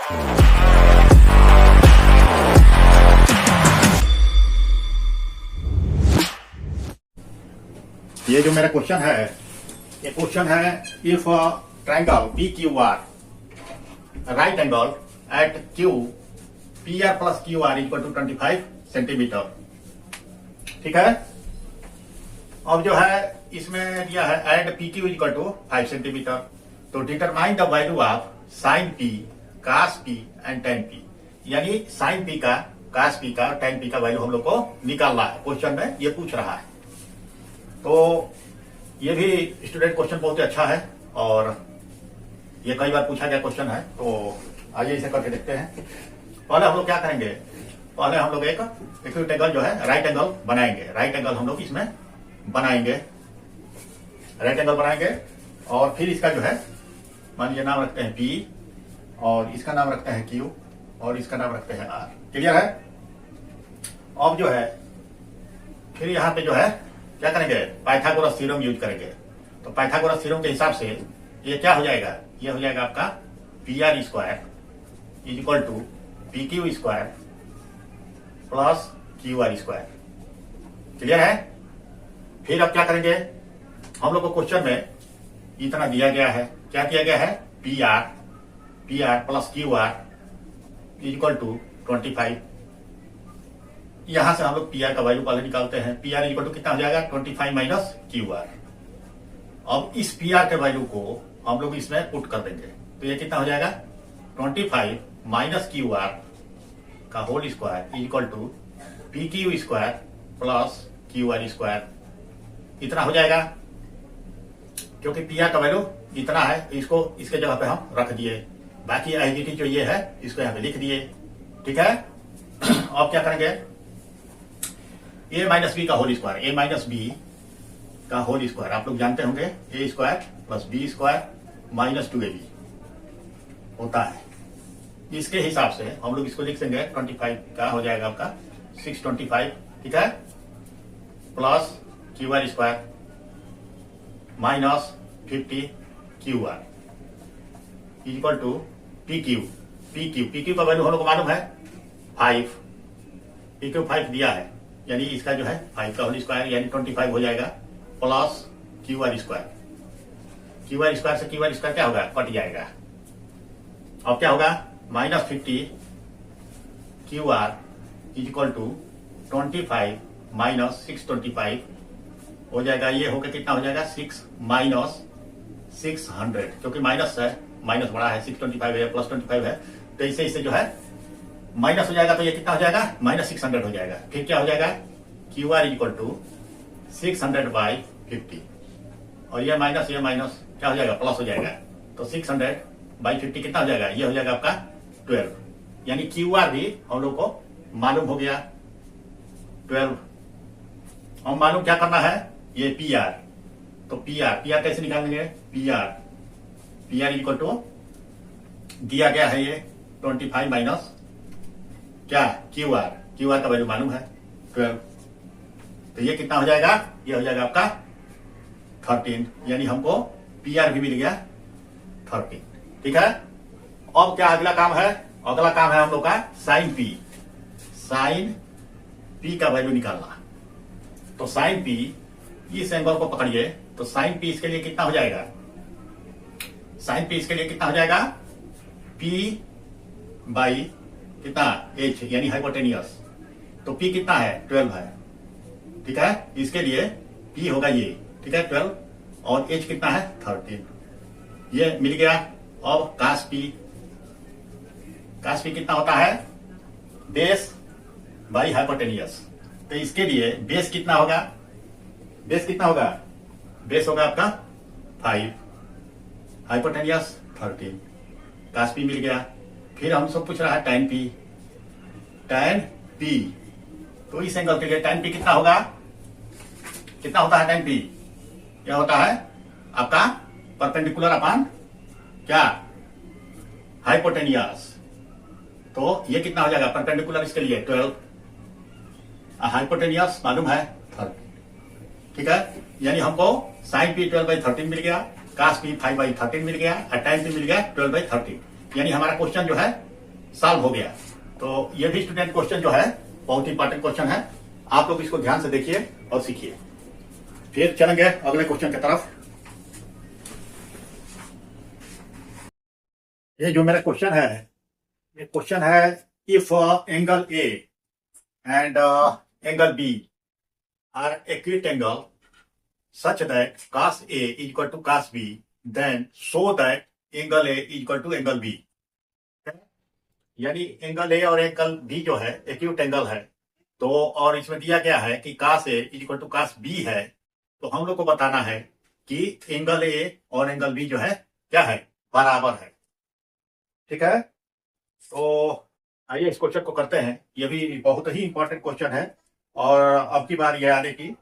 ये जो मेरा क्वेश्चन है, ये क्वेश्चन है if triangle P Q R right angle at Q P R plus Q R equal to 25 centimetre. ठीक है। अब जो है इसमें दिया है and P Q equal to 5 centimetre. तो determine the value of sine P, cos P and tan P. यानी साइन पी का, कास पी का, टेन पी का वैल्यू हम लोग को निकालना है। क्वेश्चन में ये पूछ रहा है। तो ये भी स्टूडेंट क्वेश्चन बहुत ही अच्छा है और ये कई बार पूछा गया क्वेश्चन है। तो आइए इसे करके देखते हैं। पहले हम लोग क्या करेंगे, पहले हम लोग एक एक्यूट एंगल जो है राइट एंगल बनाएंगे। राइट एंगल हम लोग इसमें बनाएंगे, राइट एंगल बनाएंगे और फिर इसका जो है मान लीजिए नाम रखते हैं पी और इसका नाम रखते हैं क्यू और इसका नाम रखते हैं आर। क्लियर है। अब जो है फिर यहाँ पे जो है क्या करेंगे, पाइथागोरस थ्योरम यूज करेंगे। तो पाइथागोरस थ्योरम के हिसाब से ये क्या हो जाएगा, ये हो जाएगा आपका P R square is equal to P Q square plus Q R square. Clear है। फिर अब क्या करेंगे, हम लोग को क्वेश्चन में इतना दिया गया है, क्या दिया गया है, P R plus Q R is equal to 25। यहां से हम लोग पी आर का वैल्यू पहले निकालते हैं। पी आर इक्वल टू कितना हो जाएगा, 25 माइनस क्यू आर। अब इस पी आर के वैल्यू को हम लोग इसमें पुट कर देंगे। तो ये कितना हो जाएगा, 25 माइनस क्यू आर का whole square equal to P Q square plus Q R square. इतना हो जाएगा क्योंकि पी आर का वैल्यू इतना है, इसको इसके जगह पे हम रख दिए। बाकी आइडेंटिटी जो ये है इसको यहाँ पे लिख दिए। ठीक है। अब क्या करेंगे, ए माइनस बी का whole square, A minus B का होल स्क्वायर आप लोग जानते होंगे, A square plus B square minus 2ab होता है। इसके हिसाब से हम लोग इसको लिख देंगे 25 का हो जाएगा आपका 625। ठीक है। Plus Q R square minus 50 Q R equal to P Q का वैल्यू हम लोग को मालूम है 5। पी क्यू 5 दिया है, यानी इसका जो है 5 का होल स्क्वायर यानी 25 हो जाएगा plus Q R square. Q R square से क्यू आर स्क्वायर क्या होगा, कट जाएगा। अब क्या होगा, minus 50 Q R is equal to 25 minus 625 हो जाएगा। ये होकर कितना हो जाएगा, 6 माइनस 600, क्योंकि माइनस है, माइनस बड़ा है, 625 है प्लस 25 है, तो इससे जो है माइनस हो जाएगा। तो ये कितना हो जाएगा, माइनस 600 हो जाएगा। फिर क्या हो जाएगा, Q R equal to 600 by 50 और ये माइनस क्या हो जाएगा, प्लस हो जाएगा। तो 600 बाई 50 कितना हो जाएगा, ये हो जाएगा आपका 12। यानी क्यू आर भी हम लोग को मालूम हो गया 12। हम मालूम क्या करना है, ये पी आर। तो पी आर कैसे निकालेंगे, पी आर इक्वल टू दिया गया है ये 25 माइनस क्या, क्यू आर का वैल्यू मालूम है 12। तो ये कितना हो जाएगा, ये हो जाएगा आपका 13। यानी हमको पी आर भी मिल गया 13। ठीक है। अब क्या अगला काम है, अगला काम है हम लोग का साइन पी का वैल्यू निकालना। तो साइन पी, इस एंगल को पकड़िए। तो साइन पी इसके लिए कितना हो जाएगा, साइन पी इसके लिए कितना हो जाएगा, पी बाई कितना, एच यानी हाइपोटेनियस। तो पी कितना है, 12 है। ठीक है। इसके लिए पी होगा ये, ठीक है 12 और एच कितना है 13। ये मिल गया। अब कास पी कितना होता है, बेस बाई हाइपोटेनियस। तो इसके लिए बेस कितना होगा, बेस होगा आपका 5, हाइपोटेनियस 13, कास पी मिल गया। फिर हम सब पूछ रहा है टैन पी। तो इस एंगल के लिए टैन पी कितना होगा, कितना होता है टैन पी, क्या होता है आपका परपेंडिकुलर अपॉन क्या, हाइपोटेनियस। तो ये कितना हो जाएगा, परपेंडिकुलर इसके लिए 12, हाइपोटेनियस मालूम है 13। ठीक है। यानी हमको साइन पी 12/13 मिल गया, कास पी 5/13 मिल गया और टैन पी मिल गया 12/13। यानी हमारा क्वेश्चन जो है सॉल्व हो गया। तो ये भी स्टूडेंट क्वेश्चन जो है बहुत इंपॉर्टेंट क्वेश्चन है, आप लोग इसको ध्यान से देखिए और सीखिए। फिर चलेंगे अगले क्वेश्चन की तरफ। ये जो मेरा क्वेश्चन है, ये क्वेश्चन है if angle A and angle B are acute angle such that cos A is equal to cos B, then show that angle A is equal to angle B। यानी angle A और angle B जो है acute angle है, तो और इसमें दिया गया है कि cos A is equal to cos B है, तो हम लोग को बताना है कि एंगल ए और एंगल बी जो है क्या है, बराबर है। ठीक है, तो आइए इस क्वेश्चन को करते हैं। ये भी बहुत ही इंपॉर्टेंट क्वेश्चन है और अब की बार ये आने की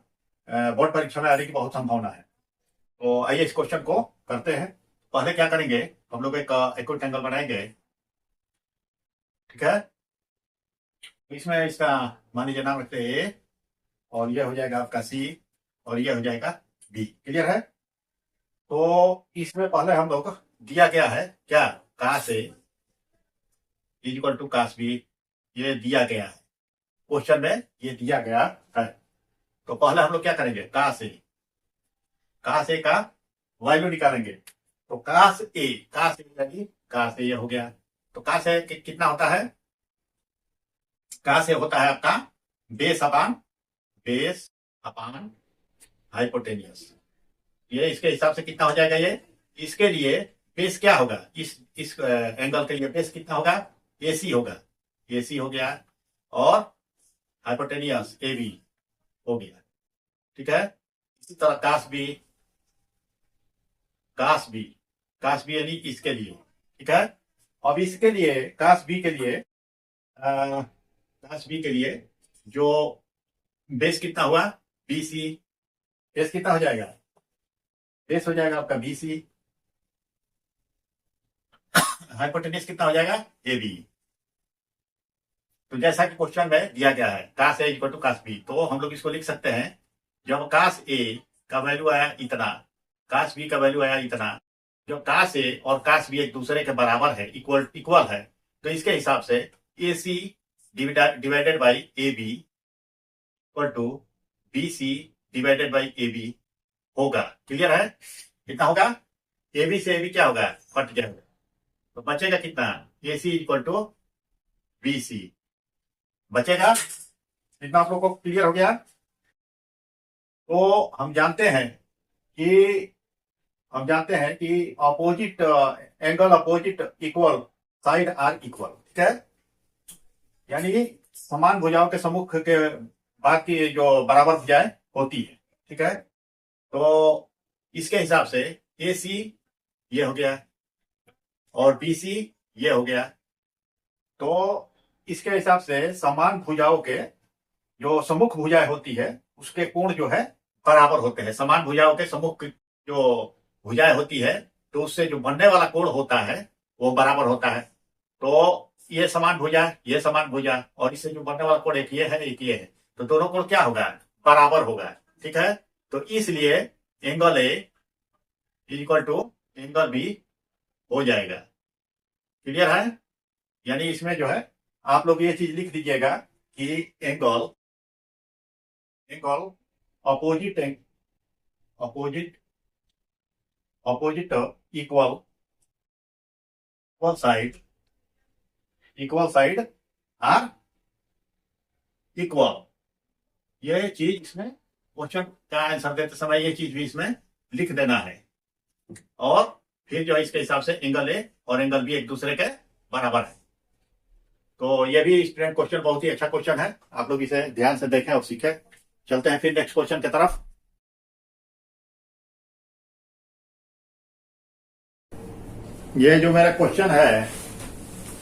बोर्ड परीक्षा में आने की बहुत संभावना है। तो आइए इस क्वेश्चन को करते हैं। पहले क्या करेंगे, हम लोग एक एक्यूट एंगल बनाएंगे। ठीक है, इसमें इसका मान लीजिए नाम रखते हैं ए, और ये हो जाएगा आपका सी, और ये हो जाएगा बी। क्लियर है? तो इसमें पहले हम लोग दिया गया है क्या, cos A is equal to cos B, ये दिया गया है क्वेश्चन में, ये दिया गया है। तो पहले हम लोग क्या करेंगे, कास ए का वैल्यू निकालेंगे। तो कास ए यानी कास ए ये हो गया। तो कास ए कितना होता है, कास ए होता है आपका बेस अपान हाइपोटेनियस। ये इसके हिसाब से कितना हो जाएगा, ये इसके लिए बेस क्या होगा, इस एंगल के लिए बेस कितना होगा, एसी होगा, एसी हो गया, और हाइपोटेनियस ए बी हो गया। ठीक है, इसी तरह कास बी यानी इसके लिए। ठीक है, अब इसके लिए कास बी के लिए जो बेस कितना हुआ, बीसी, बेस कितना हो जाएगा, बेस हो जाएगा आपका बीसी, हाइपोटेनियस कितना हो जाएगा, ए बी। तो जैसा कि क्वेश्चन में दिया गया है कास ए इक्वल टू कास बी, तो हम लोग इसको लिख सकते हैं, जब कास ए का वैल्यू आया इतना, कास बी का वैल्यू आया इतना, जब कास ए और कास बी एक दूसरे के बराबर है, इक्वल है, तो इसके हिसाब से A C divided by A B equal to B C divided by A B होगा। क्लियर है? कितना होगा, ए बी से ए बी क्या होगा, कट जाएगा, तो बचेगा कितना, ए सी इक्वल टू बी सी बचेगा। इतना आप लोग को क्लियर हो गया? तो हम जानते हैं कि opposite angle opposite equal side are equal. ठीक है, यानी समान भुजाओं के सम्मुख के बाद की जो बराबर भुजाएं होती है। ठीक है, तो इसके हिसाब से ए सी ये हो गया और बी सी ये हो गया। तो इसके हिसाब से समान भुजाओं के जो सम्मुख भुजाएं होती है उसके कोण जो है बराबर होते हैं। समान भुजाओं के सम्मुख जो भुजाएं होती है तो उससे जो बनने वाला कोण होता है वो बराबर होता है। तो ये समान भुजा और इससे जो बनने वाला कोण एक ये है, तो दोनों कोण क्या होगा, बराबर होगा। ठीक है, तो इसलिए angle A equal to angle B हो जाएगा। क्लियर है? यानी इसमें जो है आप लोग ये चीज लिख दीजिएगा कि angle opposite equal side are equal. ये चीज इसमें क्वेश्चन का आंसर देते समय ये चीज भी इसमें लिख देना है, और फिर जो है इसके हिसाब से एंगल ए और एंगल बी एक दूसरे के बराबर है। तो ये भी स्टूडेंट क्वेश्चन बहुत ही अच्छा क्वेश्चन है, आप लोग इसे ध्यान से देखें और सीखें। चलते हैं फिर नेक्स्ट क्वेश्चन की तरफ। ये जो मेरा क्वेश्चन है,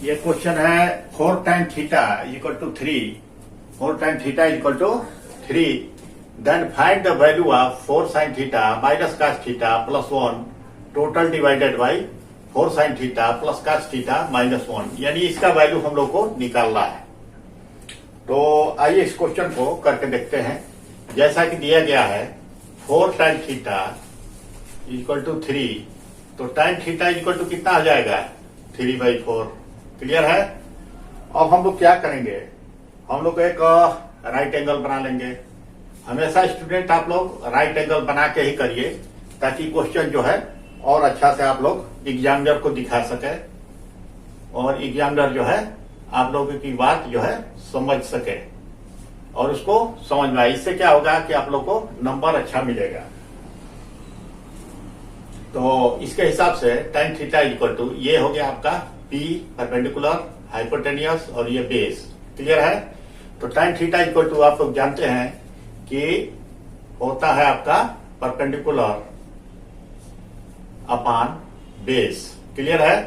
ये क्वेश्चन है 4 time theta equal to 3, 4 time theta equal to 3, then find the value of 4 sine theta minus cos theta plus 1 total divided by 4 sine theta plus cos theta minus 1। यानी इसका वैल्यू हम लोग को निकालना है। तो आइए इस क्वेश्चन को करके देखते हैं। जैसा कि दिया गया है 4 टाइम थीटा इक्वल टू 3, तो टाइम थीटा इक्वल टू कितना आ जाएगा, 3/4। क्लियर है? अब हम लोग क्या करेंगे, हम लोग एक राइट एंगल बना लेंगे। हमेशा स्टूडेंट आप लोग राइट एंगल बना के ही करिए, ताकि क्वेश्चन जो है और अच्छा से आप लोग एग्जामिनर को दिखा सके और एग्जामिनर जो है आप लोगों की बात जो है समझ सके और उसको समझ में आए। इससे क्या होगा कि आप लोग को नंबर अच्छा मिलेगा। तो इसके हिसाब से tan थीटा इक्वल टू ये हो गया आपका P परपेंडिकुलर, हाइपोटेनियस और ये बेस। क्लियर है? तो tan थीटा इक्वल टू आप लोग जानते हैं कि होता है आपका परपेंडिकुलर अपान बेस। क्लियर है?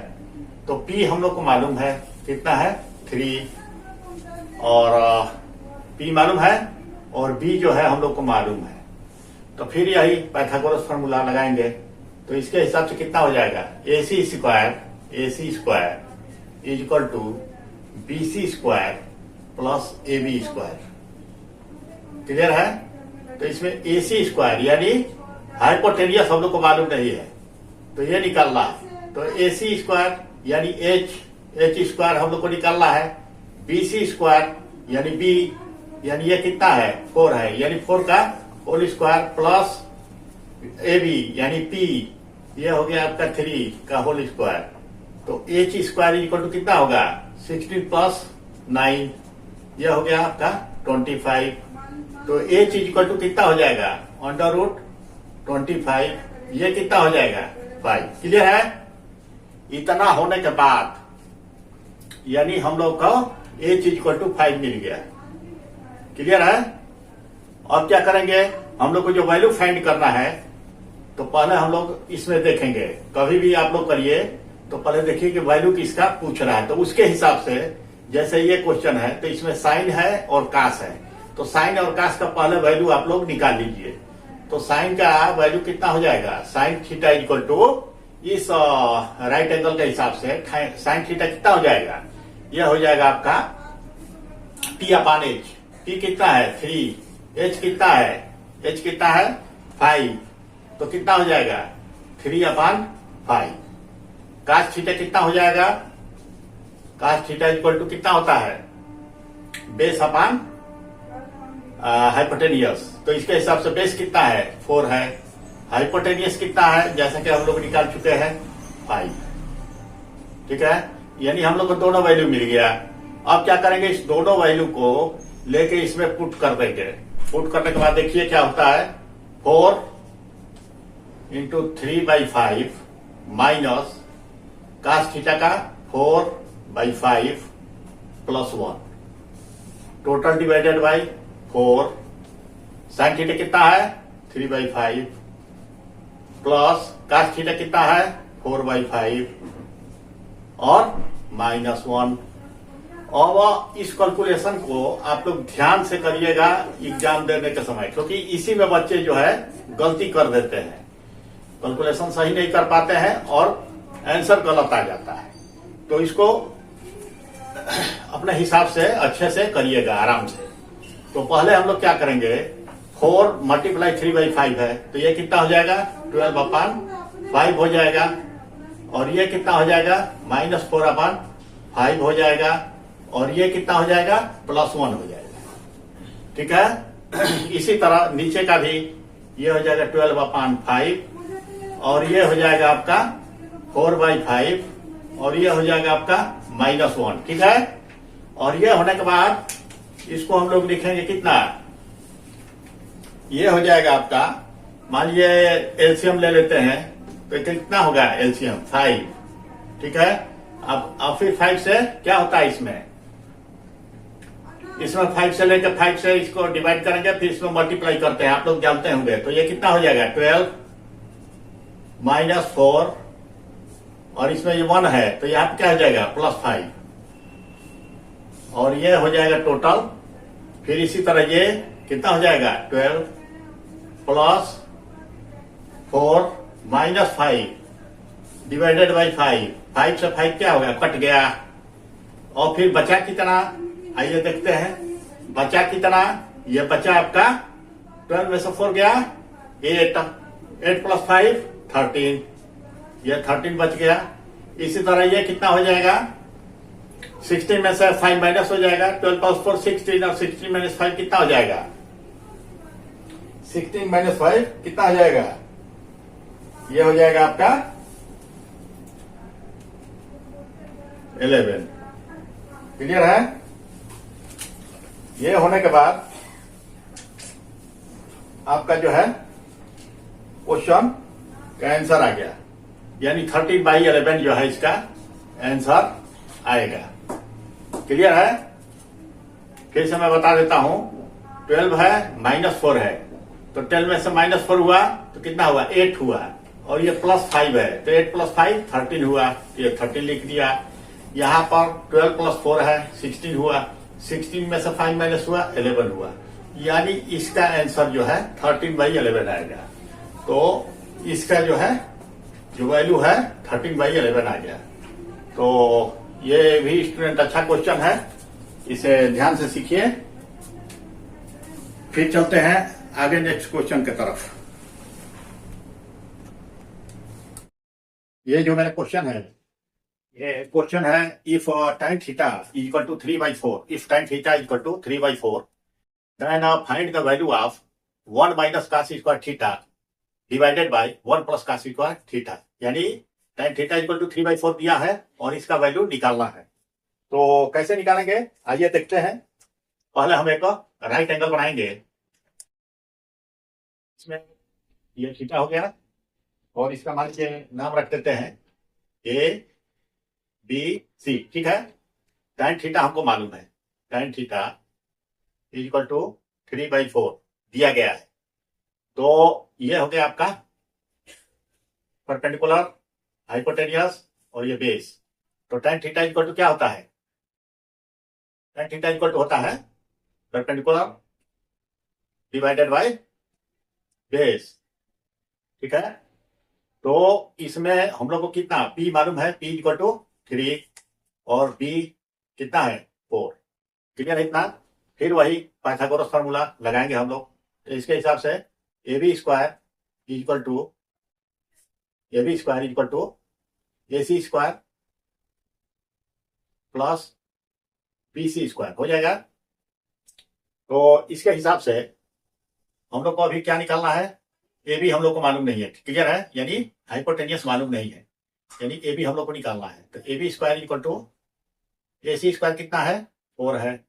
तो P हम लोग को मालूम है कितना है 3 और P मालूम है और B जो है हम लोग को मालूम है। तो फिर यही पाइथागोरस फार्मूला लगाएंगे। तो इसके हिसाब से कितना हो जाएगा, AC square is equal to BC square plus AB square. Clear है? तो इसमें AC स्क्वायर यानी हाइपोटेनियस हम लोग को मालूम नहीं है, तो ये निकालना है। तो AC स्क्वायर यानी H स्क्वायर हम लोग को निकालना है। BC स्क्वायर यानी B यानी ये कितना है 4 है, यानी 4 का होल स्क्वायर प्लस AB यानी P ये हो गया आपका 3 का होल स्क्वायर। तो H स्क्वायर इक्वल टू कितना होगा 16 प्लस 9 ये हो गया आपका 25। तो H इक्वल टू कितना हो जाएगा अंडर रूट 25, ये कितना हो जाएगा 5। क्लियर है? इतना होने के बाद यानी हम लोग को H इक्वल टू 5 मिल गया। क्लियर है? अब क्या करेंगे, हम लोग को जो वैल्यू फाइंड करना है तो पहले हम लोग इसमें देखेंगे। कभी भी आप लोग करिए तो पहले देखिए कि वैल्यू किसका पूछ रहा है। तो उसके हिसाब से जैसे ये क्वेश्चन है तो इसमें साइन है और कास है, तो साइन और कास का पहले वैल्यू आप लोग निकाल लीजिए। तो साइन का वैल्यू कितना हो जाएगा, साइन थीटा इक्वल टू इस राइट एंगल के हिसाब से साइन थीटा कितना हो जाएगा, यह हो जाएगा आपका P अपान H। P कितना है 3, H कितना है 5, तो कितना हो जाएगा 3 अपान 5। कास थीटा कितना हो जाएगा, कास थीटा इक्वल टू कितना होता है बेस अपान हाइपोटेनियस। तो इसके हिसाब से बेस कितना है 4 है, हाइपोटेनियस कितना है जैसा कि हम लोग निकाल चुके हैं 5। ठीक है? यानी हम लोग को दोनों वैल्यू मिल गया। अब क्या करेंगे, इस दोनों वैल्यू को लेके इसमें पुट कर देंगे। पुट करने के बाद देखिए क्या होता है, 4 इंटू 3/5 माइनस कास थीटा का 4/5 plus 1 total divided by 4। Sine theta कितना है 3/5 प्लस कास थीटा कितना है 4/5 और माइनस 1। अब इस कैलकुलेशन को आप लोग ध्यान से करिएगा एग्जाम देने के समय, क्योंकि इसी में बच्चे जो है गलती कर देते हैं, कैलकुलेशन सही नहीं कर पाते हैं और आंसर गलत आ जाता है। तो इसको अपने हिसाब से अच्छे से करिएगा आराम से। तो पहले हम लोग क्या करेंगे, 4 मल्टीप्लाई 3/5 है तो ये कितना हो जाएगा 12 अपान 5 हो जाएगा, और ये कितना हो जाएगा -4 अपान 5 हो जाएगा, और ये कितना हो जाएगा +1 हो जाएगा। ठीक है? इसी तरह नीचे का भी ये हो जाएगा 12 अपान 5 और ये हो जाएगा आपका 4/5 और ये हो जाएगा आपका -1। ठीक है? और ये होने के बाद इसको हम लोग लिखेंगे कितना, ये हो जाएगा आपका, मान लीजिए एलसीएम ले लेते हैं तो कितना होगा एलसीएम 5। ठीक है? अब फिर 5 से क्या होता है, इसमें 5 से लेकर 5 से इसको डिवाइड करेंगे, फिर इसमें मल्टीप्लाई करते हैं, आप लोग जानते होंगे। तो ये कितना हो जाएगा 12 -4 और इसमें ये 1 है तो यहाँ पे क्या हो जाएगा +5 और ये हो जाएगा टोटल। फिर इसी तरह ये कितना हो जाएगा 12 +4 -5 डिवाइडेड बाई 5। 5 से 5 क्या होगा, कट गया। और फिर बचा कितना, आइए देखते हैं बचा कितना। ये बचा आपका 12 में से 4 गया 8 + 5 13, ये 13 बच गया। इसी तरह ये कितना हो जाएगा 16 में से 5 माइनस हो जाएगा, 12 प्लस 4 16 और 16 माइनस 5 कितना हो जाएगा? 16 माइनस 5 कितना हो जाएगा? ये हो जाएगा आपका 11। क्लियर है? ये होने के बाद आपका जो है क्वेश्चन का आंसर आ गया, यानी 13/11 जो है इसका आंसर आएगा। क्लियर है? फिर से मैं बता देता हूं, 12 है -4 है, तो 12 में से -4 हुआ तो कितना हुआ? 8 हुआ, और ये +5 है तो 8 + 5 13 हुआ, ये 13 लिख दिया। यहां पर 12 + 4 है 16 हुआ, 16 में से 5 माइनस हुआ 11 हुआ, यानी इसका आंसर जो है 13/11 आएगा। तो इसका जो है जो वैल्यू है 13/11 आ गया। तो ये भी स्टूडेंट अच्छा क्वेश्चन है, इसे ध्यान से सीखिए। फिर चलते हैं आगे नेक्स्ट क्वेश्चन की तरफ। ये जो मेरा क्वेश्चन है, ये क्वेश्चन है if tan theta equal to 3/4, if tan theta equal to 3/4, then find the value of 1 minus cos square theta divided by 1 plus cos square theta. यानी tan थीटा इक्वल टू 3/4 दिया है और इसका value निकालना है। तो कैसे निकालेंगे आइए देखते हैं। पहले हम एक राइट एंगल बनाएंगे, इसमें ये थीटा हो गया और इसका मान के नाम रख देते हैं ABC, ठीक है। tan थीटा हमको मालूम है, tan थीटा इक्वल टू 3/4 दिया गया है। तो ये हो गया आपका परपेंडिकुलर, हाइपोटेनियस और ये बेस। तो tan थीटा इक्वल टू क्या होता है? tan थीटा इक्वल टू होता है परपेंडिकुलर डिवाइडेड बाय बेस, ठीक है। तो इसमें हम लोग को कितना P मालूम है, P इक्वल टू 3 और B कितना है 4। क्लियर है इतना? फिर वही पाइथागोरस फार्मूला लगाएंगे हम लोग। तो इसके हिसाब से AB square equal to AC square plus BC square हो जाएगा। तो इसके हिसाब से हम लोग को अभी क्या निकालना है? AB हम लोग को मालूम नहीं है, क्लियर है, यानी हाइपोटेनियस मालूम नहीं है, यानी AB हम लोग को निकालना है। तो AB square equal to AC square कितना है? 4 है,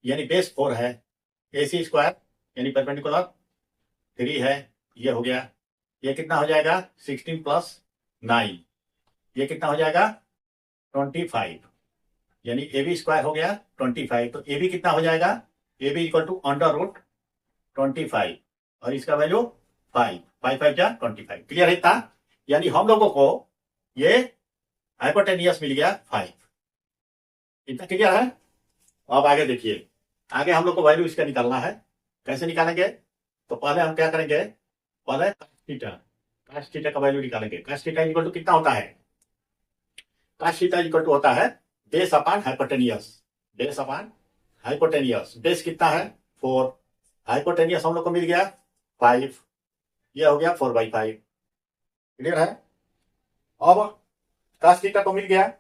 यानी बेस 4 है। AC स्क्वायर यानी परपेंडिकुलर 3 है, ये हो गया। ये कितना हो जाएगा? 16 प्लस 9, ये कितना हो जाएगा? 25, यानी AB स्क्वायर हो गया 25। तो AB कितना हो जाएगा? AB इक्वल टू √25 और इसका वैल्यू 5 5 जा 25। क्लियर है इतना? यानी हम लोगों को ये हाइपोटेनियस मिल गया 5। इतना क्लियर है? अब आगे देखिए, आगे हम लोग को वैल्यू इसका निकालना है। कैसे निकालेंगे? तो पहले हम क्या करेंगे, पहले cos थीटा का वैल्यू निकालेंगे। cos थीटा इक्वल टू कितना होता है? cos थीटा इक्वल टू होता है base upon hypotenuse, base upon hypotenuse. Base कितना है? 4, हाइपोटेनियस हम लोग को मिल गया 5, ये हो गया 4/5। क्लियर है? अब cos थीटा को मिल गया,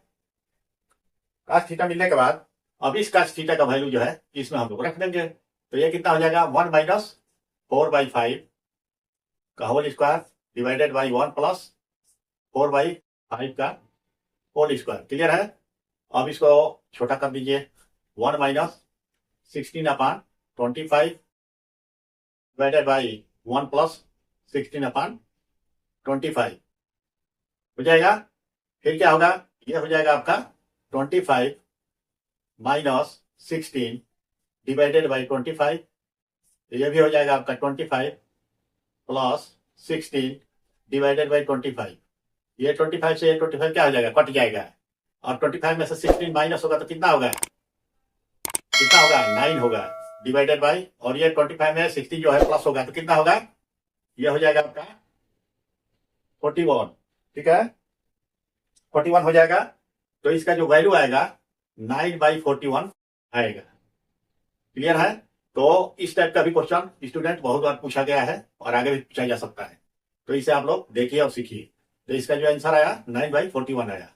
cos थीटा मिलने के बाद अब इस cos थीटा का वैल्यू जो है इसमें हम लोग रख देंगे। तो ये कितना हो जाएगा? 1 माइनस 4/5 का whole square divided by 1 plus 4/5 का होल स्क्वायर। क्लियर है? अब इसको छोटा कर दीजिए, 1 माइनस 16/25 डिवाइडेड बाई 1 प्लस 16/25 हो जाएगा। फिर क्या होगा? ये हो जाएगा आपका 25 माइनस 16 डिवाइडेड बाई 25, ये भी हो जाएगा आपका 25 प्लस 16 डिवाइडेड बाई 25। ये 25 से ये 25 क्या हो जाएगा? कट जाएगा, और 25 में से 16 माइनस होगा तो कितना होगा? कितना होगा? 9 होगा डिवाइडेड बाई, और ये 25 में 16 जो है प्लस होगा तो कितना होगा? ये हो जाएगा आपका 41, ठीक है, 41 हो जाएगा। तो इसका जो वैल्यू आएगा 9/41 आएगा। क्लियर है? तो इस टाइप का भी क्वेश्चन स्टूडेंट बहुत बार पूछा गया है और आगे भी पूछा जा सकता है। तो इसे आप लोग देखिए और सीखिए। तो इसका जो आंसर आया 9/41 आया।